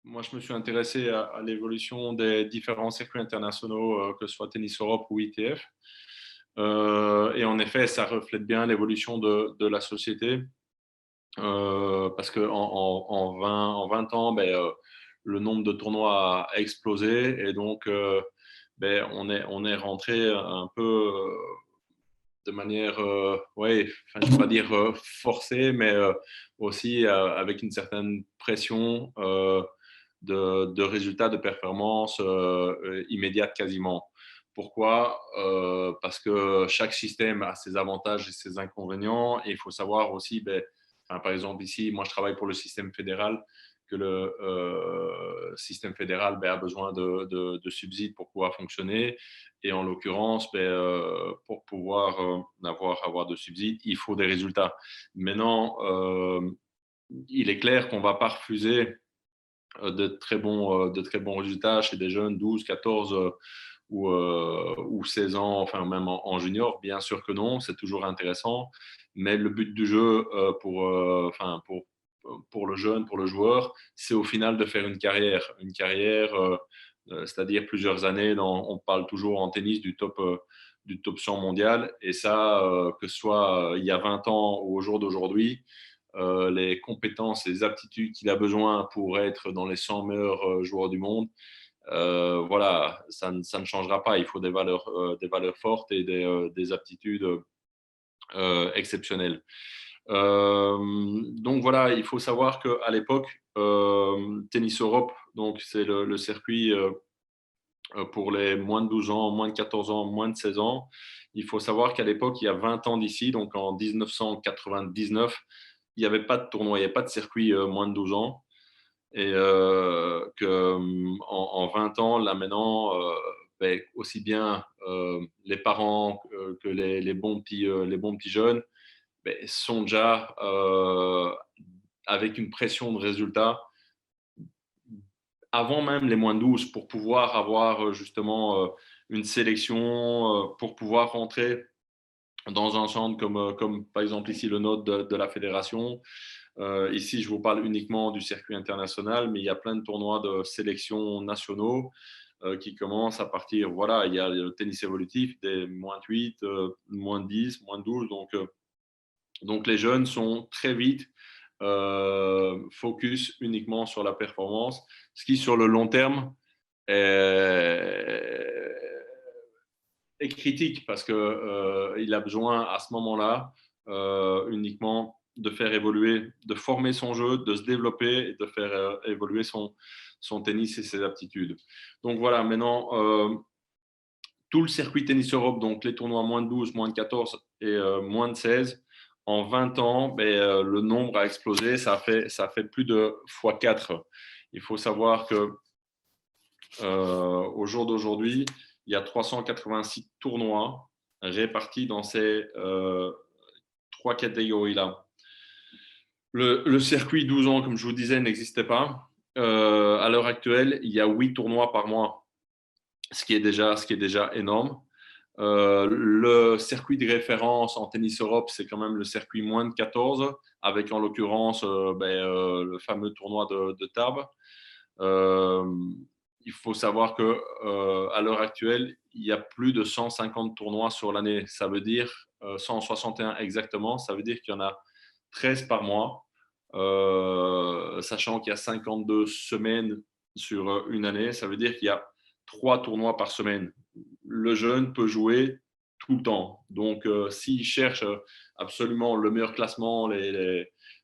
Moi, je me suis intéressé à l'évolution des différents circuits internationaux, que ce soit Tennis Europe ou ITF. Et en effet, ça reflète bien l'évolution de la société. Parce qu'en 20 ans, le nombre de tournois a explosé. Et donc, on est rentré un peu de manière, ouais, enfin, je ne vais pas dire forcée, mais aussi avec une certaine pression de résultats, de performances immédiates quasiment. Pourquoi? Parce que chaque système a ses avantages et ses inconvénients. Et il faut savoir aussi, enfin, par exemple ici, moi je travaille pour le système fédéral, que le système fédéral a besoin de subsides pour pouvoir fonctionner. Et en l'occurrence, pour pouvoir avoir de subsides, il faut des résultats. Maintenant, il est clair qu'on ne va pas refuser de très bons résultats chez des jeunes 12, 14 ou 16 ans, enfin même en junior. Bien sûr que non, c'est toujours intéressant. Mais le but du jeu pour le jeune, pour le joueur, c'est au final de faire une carrière. Une carrière, c'est-à-dire plusieurs années. On parle toujours en tennis du top 100 mondial. Et ça, que ce soit il y a 20 ans ou au jour d'aujourd'hui, les compétences, les aptitudes qu'il a besoin pour être dans les 100 meilleurs joueurs du monde, voilà, ça ne changera pas. Il faut des valeurs fortes et des aptitudes exceptionnelles. Donc voilà, il faut savoir qu'à l'époque, Tennis Europe, donc c'est le circuit pour les moins de 12 ans, moins de 14 ans, moins de 16 ans. Il faut savoir qu'à l'époque, il y a 20 ans d'ici, donc en 1999, il n'y avait pas de tournoi, il n'y avait pas de circuit moins de 12 ans. Et en 20 ans, là maintenant, aussi bien les parents que les bons petits jeunes sont déjà avec une pression de résultat avant même les moins de 12 pour pouvoir avoir justement une sélection, pour pouvoir rentrer dans un centre comme par exemple ici le nôtre de la fédération. Ici, je vous parle uniquement du circuit international, mais il y a plein de tournois de sélection nationaux qui commencent à partir. Voilà, il y a le tennis évolutif, des moins de 8, moins de 10, moins de 12. Donc les jeunes sont très vite focus uniquement sur la performance, ce qui sur le long terme est, est critique parce qu'il a besoin à ce moment-là uniquement de faire évoluer, de former son jeu, de se développer et de faire évoluer son tennis et ses aptitudes. Donc voilà, maintenant, tout le circuit Tennis Europe, donc les tournois moins de 12, moins de 14 et moins de 16, en 20 ans, le nombre a explosé. Ça fait plus de x4. Il faut savoir que au jour d'aujourd'hui, il y a 386 tournois répartis dans ces trois catégories-là. Le circuit 12 ans, comme je vous disais, n'existait pas. À l'heure actuelle, il y a 8 tournois par mois, ce qui est déjà énorme. Le circuit de référence en tennis Europe, c'est quand même le circuit moins de 14, avec en l'occurrence le fameux tournoi de Tarbes. Euh, il faut savoir que à l'heure actuelle, il y a plus de 150 tournois sur l'année. Ça veut dire 161 exactement. Ça veut dire qu'il y en a 13 par mois, sachant qu'il y a 52 semaines sur une année. Ça veut dire qu'il y a 3 tournois par semaine. Le jeune peut jouer tout le temps. Donc, s'il cherche absolument le meilleur classement,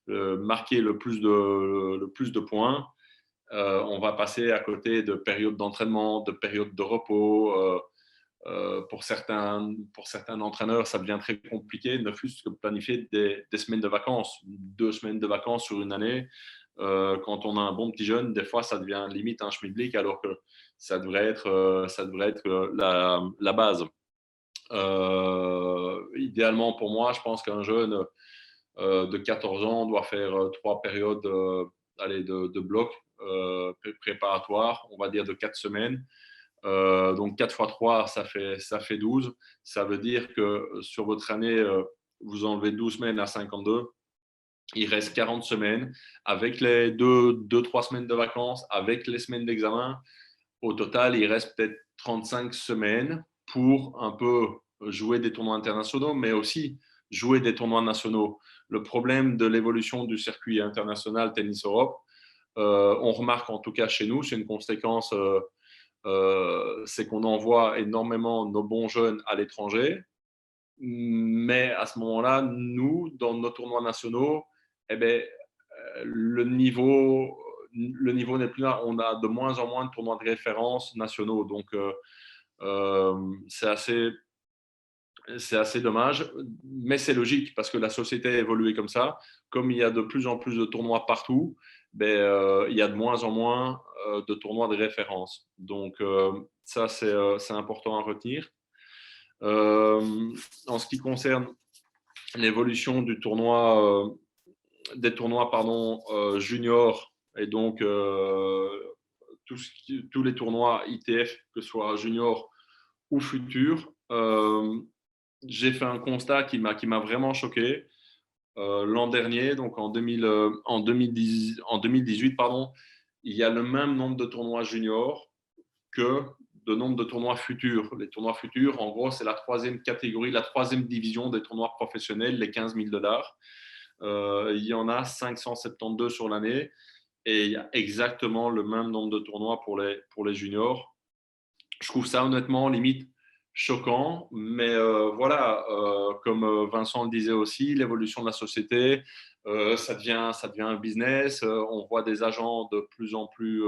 marquer le plus de points, on va passer à côté de périodes d'entraînement, de périodes de repos. Pour certains entraîneurs, ça devient très compliqué, ne fût-ce que planifier des semaines de vacances, 2 semaines de vacances sur une année. Quand on a un bon petit jeune, des fois, ça devient limite un schmilblick, alors que ça devrait être la base. Idéalement, pour moi, je pense qu'un jeune de 14 ans doit faire 3 périodes de bloc préparatoire, on va dire de 4 semaines. Donc 4 fois 3, ça fait 12. Ça veut dire que sur votre année, vous enlevez 12 semaines à 52. il reste 40 semaines avec les 3 semaines de vacances, avec les semaines d'examen. Au total, il reste peut-être 35 semaines pour un peu jouer des tournois internationaux, mais aussi jouer des tournois nationaux. Le problème de l'évolution du circuit international Tennis Europe, on remarque en tout cas chez nous, c'est une conséquence, c'est qu'on envoie énormément nos bons jeunes à l'étranger. Mais à ce moment-là, nous, dans nos tournois nationaux, eh ben, le niveau n'est plus là. On a de moins en moins de tournois de référence nationaux. Donc, c'est assez dommage. Mais c'est logique parce que la société a évolué comme ça. Comme il y a de plus en plus de tournois partout, il y a de moins en moins de tournois de référence. Donc, ça, c'est important à retenir. En ce qui concerne l'évolution des tournois juniors et donc tous les tournois ITF, que ce soit junior ou futur, j'ai fait un constat qui m'a vraiment choqué. L'an dernier, donc en 2018, pardon, il y a le même nombre de tournois juniors que de nombre de tournois futurs. Les tournois futurs, en gros, c'est la troisième catégorie, la troisième division des tournois professionnels, les 15 000 $. Il y en a 572 sur l'année et il y a exactement le même nombre de tournois pour les juniors. Je trouve ça honnêtement limite choquant, mais voilà, comme Vincent le disait aussi, l'évolution de la société, ça devient un business. On voit des agents de plus en plus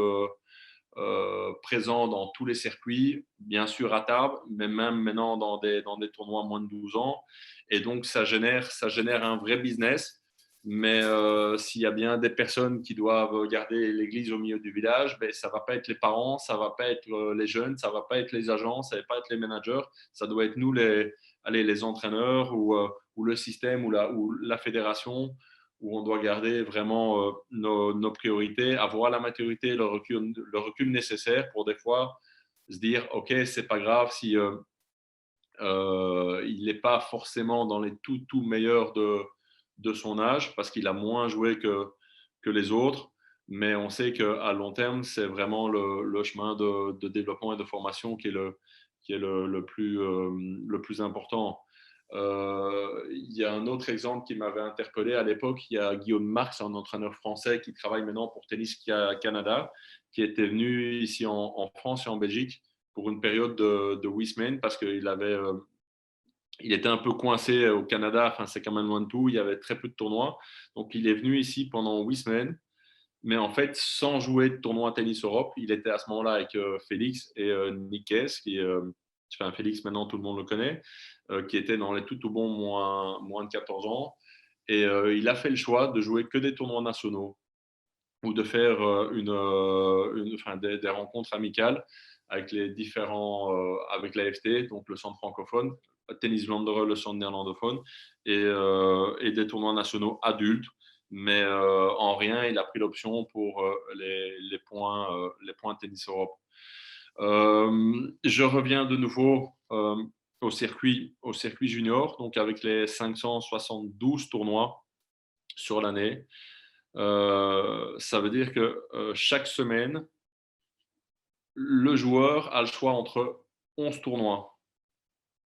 présents dans tous les circuits, bien sûr à table, mais même maintenant dans des tournois moins de 12 ans. Et donc, ça génère un vrai business. Mais s'il y a bien des personnes qui doivent garder l'église au milieu du village, ça ne va pas être les parents, ça ne va pas être les jeunes, ça ne va pas être les agents, ça ne va pas être les managers, ça doit être nous, les entraîneurs ou le système ou la fédération, où on doit garder vraiment nos priorités, avoir la maturité, le recul nécessaire pour des fois se dire, OK, c'est pas grave si il n'est pas forcément dans les tout meilleurs de son âge parce qu'il a moins joué que les autres. Mais on sait qu'à long terme, c'est vraiment le chemin de développement et de formation qui est le plus important. Il y a un autre exemple qui m'avait interpellé à l'époque. Il y a Guillaume Marx, un entraîneur français qui travaille maintenant pour Tennis Canada, qui était venu ici en France et en Belgique pour une période de 8 semaines parce il était un peu coincé au Canada. Enfin, c'est quand même loin de tout. Il y avait très peu de tournois. Donc, il est venu ici pendant 8 semaines. Mais en fait, sans jouer de tournoi Tennis Europe, il était à ce moment-là avec Félix et Nick qui enfin, Félix, maintenant, tout le monde le connaît, qui était dans les tout bons moins de 14 ans. Et il a fait le choix de jouer que des tournois nationaux ou de faire enfin, des rencontres amicales avec les différents, avec l'AFT, donc le centre francophone, Tennis Vlaanderen, le centre néerlandophone, et des tournois nationaux adultes. Mais en rien, il a pris l'option pour les points Tennis Europe. Je reviens de nouveau au circuit junior, donc avec les 572 tournois sur l'année. Ça veut dire que chaque semaine, le joueur a le choix entre 11 tournois.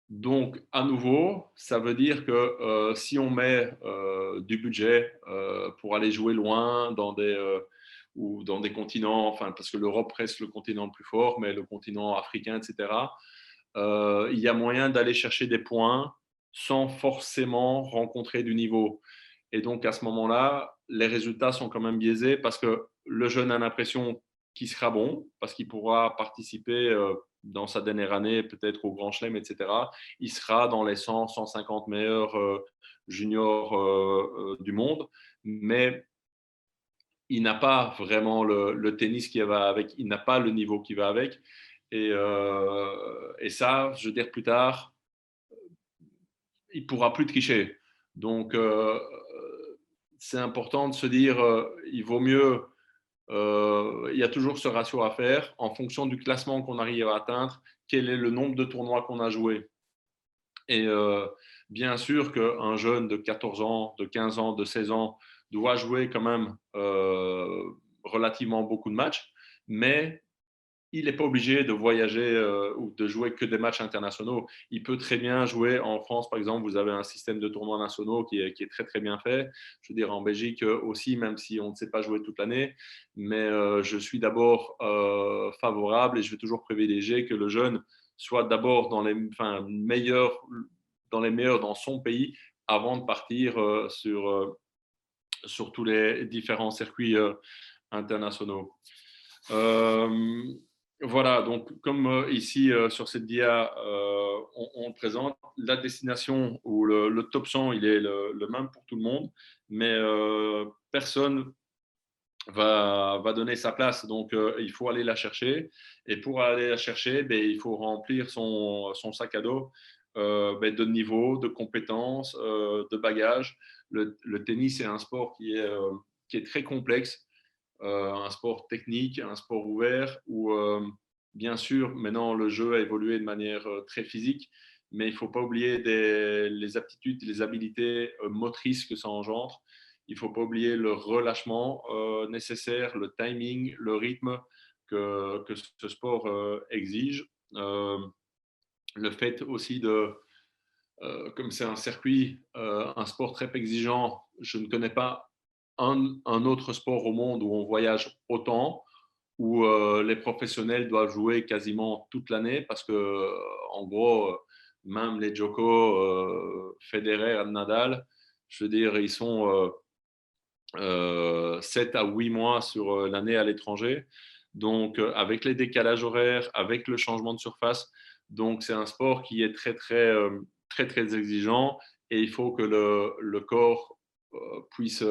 Donc, à nouveau, ça veut dire que si on met du budget pour aller jouer loin ou dans des continents, enfin, parce que l'Europe reste le continent le plus fort, mais le continent africain, etc., il y a moyen d'aller chercher des points sans forcément rencontrer du niveau. Et donc, à ce moment-là, les résultats sont quand même biaisés parce que le jeune a l'impression qu'il sera bon, parce qu'il pourra participer dans sa dernière année, peut-être au Grand Chelem, etc. Il sera dans les 100, 150 meilleurs juniors du monde, mais il n'a pas vraiment le tennis qui va avec, il n'a pas le niveau qui va avec. Et ça, je veux dire, plus tard, il ne pourra plus tricher. Donc, c'est important de se dire, il vaut mieux, il y a toujours ce ratio à faire en fonction du classement qu'on arrive à atteindre, quel est le nombre de tournois qu'on a joué. Et bien sûr qu'un jeune de 14 ans, de 15 ans, de 16 ans, doit jouer quand même relativement beaucoup de matchs, mais il n'est pas obligé de voyager ou de jouer que des matchs internationaux. Il peut très bien jouer en France, par exemple. Vous avez un système de tournois nationaux qui est très, très bien fait. Je veux dire, en Belgique aussi, même si on ne sait pas jouer toute l'année. Mais je suis d'abord favorable et je vais toujours privilégier que le jeune soit d'abord dans les meilleurs dans son pays avant de partir sur tous les différents circuits internationaux. Euh, voilà, donc comme ici sur cette dia, on présente la destination ou le top 100, il est le même pour tout le monde, mais personne va donner sa place. Donc, il faut aller la chercher. Et pour aller la chercher, ben, il faut remplir son sac à dos ben, de niveau, de compétences, de bagages. Le tennis est un sport qui est très complexe, un sport technique, un sport ouvert où, bien sûr, maintenant, le jeu a évolué de manière très physique, mais il ne faut pas oublier les aptitudes, les habiletés motrices que ça engendre. Il ne faut pas oublier le relâchement nécessaire, le timing, le rythme que ce sport exige. Le fait aussi comme c'est un circuit, un sport très exigeant, je ne connais pas un autre sport au monde où on voyage autant, où les professionnels doivent jouer quasiment toute l'année parce que, en gros, même les Djoko, Federer, Nadal, je veux dire, ils sont 7 à 8 mois sur l'année à l'étranger. Donc, avec les décalages horaires, avec le changement de surface, donc c'est un sport qui est très, très exigeant et il faut que le corps puisse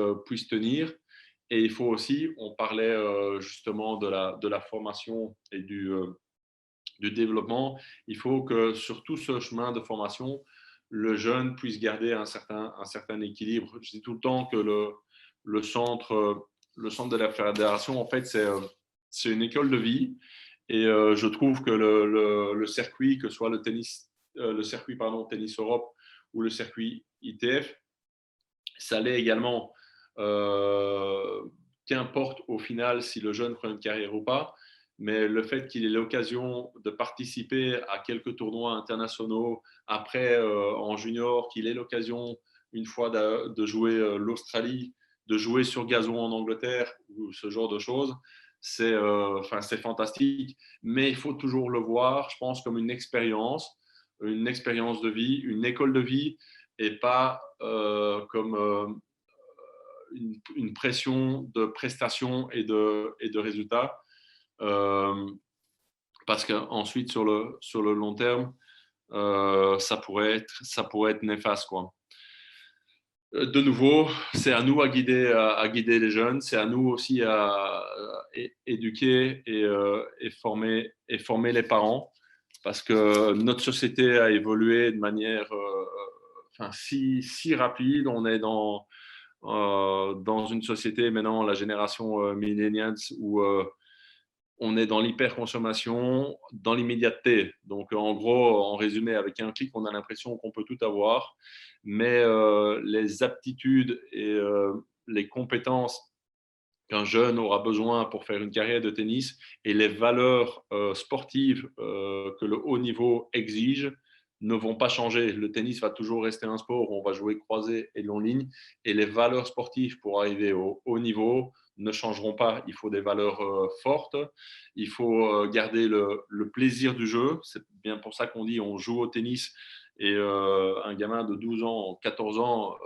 tenir. Et il faut aussi, on parlait justement de la formation et du développement, il faut que sur tout ce chemin de formation, le jeune puisse garder un certain équilibre. Je dis tout le temps que le centre, le centre de la fédération, en fait, c'est une école de vie. Et je trouve que le circuit, que ce soit le circuit Tennis Europe ou le circuit ITF, ça l'est également. Qu'importe au final si le jeune prend une carrière ou pas, mais le fait qu'il ait l'occasion de participer à quelques tournois internationaux, après en junior, qu'il ait l'occasion une fois de jouer l'Australie, de jouer sur gazon en Angleterre ou ce genre de choses, c'est fantastique. Mais il faut toujours le voir, je pense, comme une expérience de vie, une école de vie, et pas comme une pression de prestations et de résultats. Euh, Parce qu'ensuite, sur le long terme, ça pourrait être néfaste, quoi. De nouveau, c'est à nous à guider les jeunes, c'est à nous aussi à éduquer et former les parents, parce que notre société a évolué de manière si rapide. On est dans une société maintenant, la génération millennials, où on est dans l'hyperconsommation, dans l'immédiateté. Donc, en gros, en résumé, avec un clic, on a l'impression qu'on peut tout avoir. Mais les aptitudes et les compétences qu'un jeune aura besoin pour faire une carrière de tennis et les valeurs sportives que le haut niveau exige ne vont pas changer. Le tennis va toujours rester un sport où on va jouer croisé et long ligne, et les valeurs sportives pour arriver au haut niveau ne changeront pas. Il faut des valeurs fortes, il faut garder le plaisir du jeu. C'est bien pour ça qu'on dit on joue au tennis, et un gamin de 12 ans, 14 ans,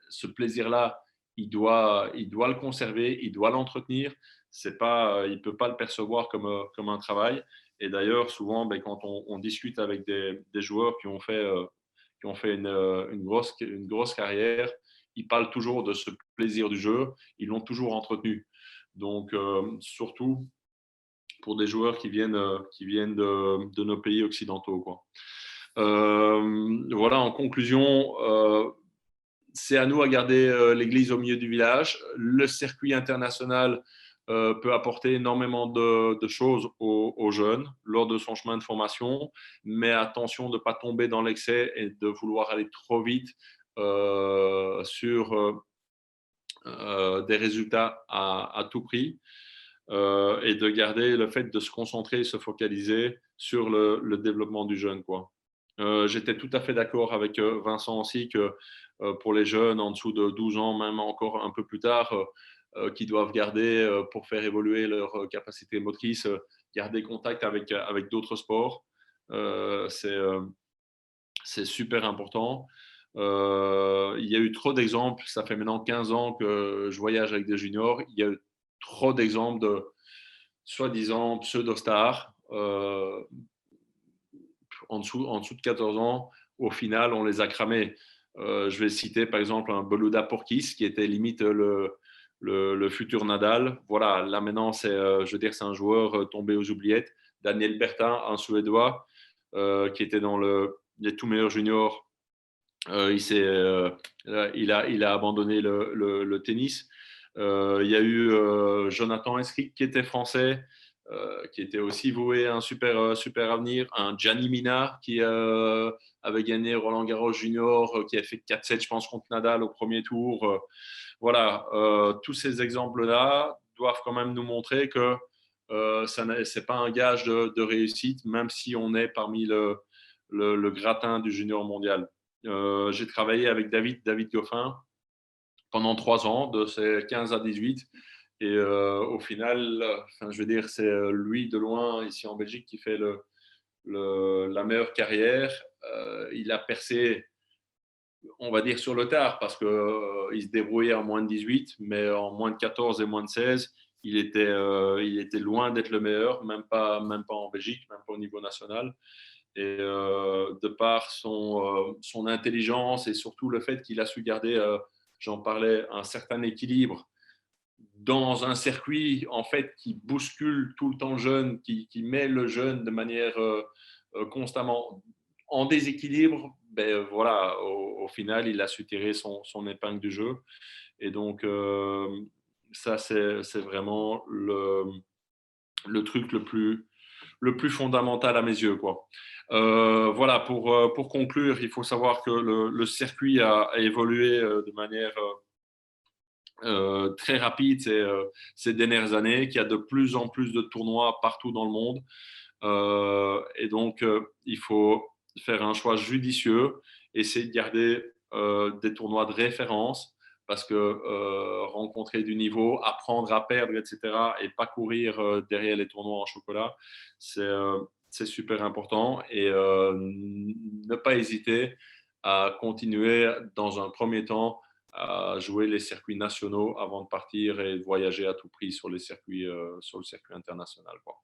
ce plaisir-là, il doit le conserver, il doit l'entretenir. C'est pas, il ne peut pas le percevoir comme un travail. Et d'ailleurs, souvent, ben, quand on discute avec des joueurs qui ont fait une grosse carrière, ils parlent toujours de ce plaisir du jeu, ils l'ont toujours entretenu. Donc, surtout pour des joueurs qui viennent de nos pays occidentaux, quoi. Voilà, en conclusion, c'est à nous à garder l'église au milieu du village. Le circuit international peut apporter énormément de choses aux jeunes lors de son chemin de formation, mais attention de ne pas tomber dans l'excès et de vouloir aller trop vite sur des résultats à tout prix, et de garder le fait de se concentrer, se focaliser sur le développement du jeune, quoi. J'étais tout à fait d'accord avec Vincent aussi que pour les jeunes en dessous de 12 ans, même encore un peu plus tard, qui doivent garder, pour faire évoluer leur capacité motrice, garder contact avec d'autres sports. Euh, c'est euh, c'est super important. Il y a eu trop d'exemples. Ça fait maintenant 15 ans que je voyage avec des juniors. Il y a eu trop d'exemples de soi-disant pseudo-stars en dessous de 14 ans. Au final, on les a cramés. Je vais citer par exemple un Belouda Porkis qui était limite le futur Nadal. Voilà, là maintenant, je veux dire, c'est un joueur tombé aux oubliettes. Daniel Bertin, un Suédois, qui était dans les tout meilleurs juniors. Il a abandonné le tennis. Il y a eu Jonathan Escric qui était français, qui était aussi voué à un super avenir. Un Gianni Minard qui avait gagné Roland Garros Junior, qui a fait 4-7, je pense, contre Nadal au premier tour. Voilà, tous ces exemples-là doivent quand même nous montrer que ce n'est pas un gage de réussite, même si on est parmi le gratin du junior mondial. J'ai travaillé avec David Goffin pendant 3 ans, de ses 15 à 18. Et au final, enfin, je veux dire, c'est lui de loin, ici en Belgique, qui fait la meilleure carrière. Il a percé, on va dire, sur le tard, parce qu'il il se débrouillait en moins de 18, mais en moins de 14 et moins de 16, il était loin d'être le meilleur, même pas en Belgique, même pas au niveau national. Et de par son intelligence et surtout le fait qu'il a su garder, j'en parlais, un certain équilibre dans un circuit en fait qui bouscule tout le temps le jeune, qui met le jeune de manière constamment en déséquilibre, ben voilà, au final, il a su tirer son épingle du jeu. Et donc, ça, c'est vraiment le truc le plus fondamental à mes yeux, quoi. Voilà, pour conclure, il faut savoir que le circuit a évolué de manière très rapide ces dernières années, qu'il y a de plus en plus de tournois partout dans le monde. Et donc, il faut faire un choix judicieux, essayer de garder des tournois de référence, parce que rencontrer du niveau, apprendre à perdre, etc., et pas courir derrière les tournois en chocolat, c'est super important. Et ne pas hésiter à continuer dans un premier temps à jouer les circuits nationaux avant de partir et de voyager à tout prix sur le circuit international, quoi.